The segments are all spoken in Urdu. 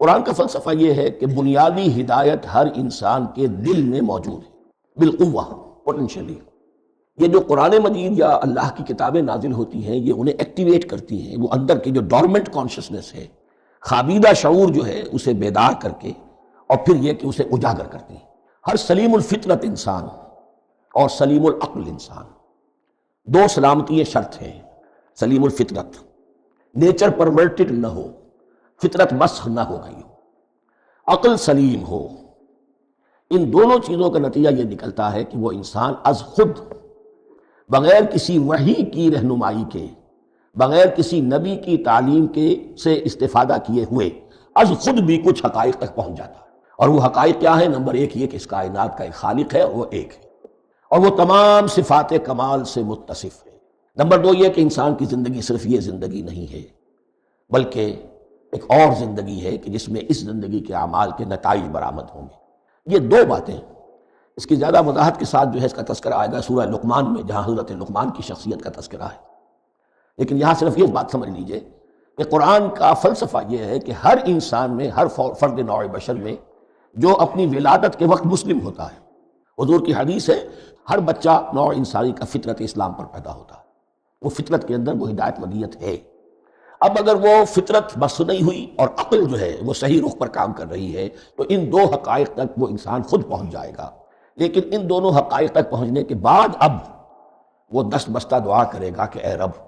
قرآن کا فلسفہ یہ ہے کہ بنیادی ہدایت ہر انسان کے دل میں موجود ہے بالقوہ، پوٹینشلی۔ یہ جو قرآن مجید یا اللہ کی کتابیں نازل ہوتی ہیں یہ انہیں ایکٹیویٹ کرتی ہیں، وہ اندر کی جو ڈورمنٹ کانشسنس ہے، خوابیدہ شعور جو ہے اسے بیدار کر کے، اور پھر یہ کہ اسے اجاگر کرتی ہیں۔ ہر سلیم الفطرت انسان اور سلیم العقل انسان، دو سلامتی شرط ہیں۔ سلیم الفطرت، نیچر پرورٹڈ نہ ہو، فطرت مسخ نہ ہو گئی ہو، عقل سلیم ہو۔ ان دونوں چیزوں کا نتیجہ یہ نکلتا ہے کہ وہ انسان از خود، بغیر کسی وحی کی رہنمائی کے، بغیر کسی نبی کی تعلیم کے سے استفادہ کیے ہوئے، از خود بھی کچھ حقائق تک پہنچ جاتا ہے۔ اور وہ حقائق کیا ہے؟ نمبر ایک یہ کہ اس کائنات کا ایک خالق ہے اور وہ ایک ہے، اور وہ تمام صفات کمال سے متصف ہے۔ نمبر دو یہ کہ انسان کی زندگی صرف یہ زندگی نہیں ہے، بلکہ ایک اور زندگی ہے کہ جس میں اس زندگی کے اعمال کے نتائج برآمد ہوں گے۔ یہ دو باتیں، اس کی زیادہ وضاحت کے ساتھ جو ہے اس کا تذکرہ آئے گا سورہ لقمان میں، جہاں حضرت لقمان کی شخصیت کا تذکرہ ہے۔ لیکن یہاں صرف یہ بات سمجھ لیجئے کہ قرآن کا فلسفہ یہ ہے کہ ہر انسان میں، ہر فرد نوع بشر میں، جو اپنی ولادت کے وقت مسلم ہوتا ہے، حضور کی حدیث ہے ہر بچہ نوع انسانی کا فطرت اسلام پر پیدا ہوتا ہے، وہ فطرت کے اندر وہ ہدایت ودیت ہے۔ اب اگر وہ فطرت بس نہیں ہوئی اور عقل جو ہے وہ صحیح رخ پر کام کر رہی ہے تو ان دو حقائق تک وہ انسان خود پہنچ جائے گا۔ لیکن ان دونوں حقائق تک پہنچنے کے بعد اب وہ دست بستہ دعا کرے گا کہ اے رب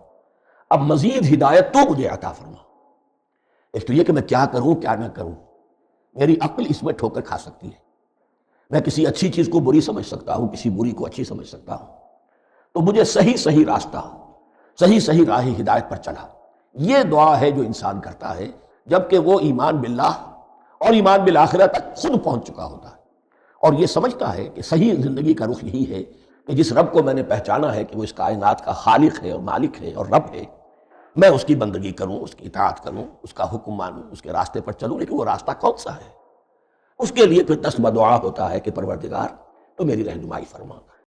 اب مزید ہدایت تو مجھے عطا فرما۔ ایک تو یہ کہ میں کیا کروں کیا نہ کروں، میری عقل اس میں ٹھوکر کھا سکتی ہے، میں کسی اچھی چیز کو بری سمجھ سکتا ہوں، کسی بری کو اچھی سمجھ سکتا ہوں، تو مجھے صحیح راستہ، صحیح راہ ہدایت پر چلا۔ یہ دعا ہے جو انسان کرتا ہے جبکہ وہ ایمان باللہ اور ایمان بالآخرہ تک خود پہنچ چکا ہوتا ہے، اور یہ سمجھتا ہے کہ صحیح زندگی کا رخ یہی ہے کہ جس رب کو میں نے پہچانا ہے کہ وہ اس کائنات کا خالق ہے اور مالک ہے اور رب ہے، میں اس کی بندگی کروں، اس کی اطاعت کروں، اس کا حکم مانوں، اس کے راستے پر چلوں۔ لیکن وہ راستہ کون سا ہے؟ اس کے لیے پھر دست بدعا ہوتا ہے کہ پروردگار تو میری رہنمائی فرما۔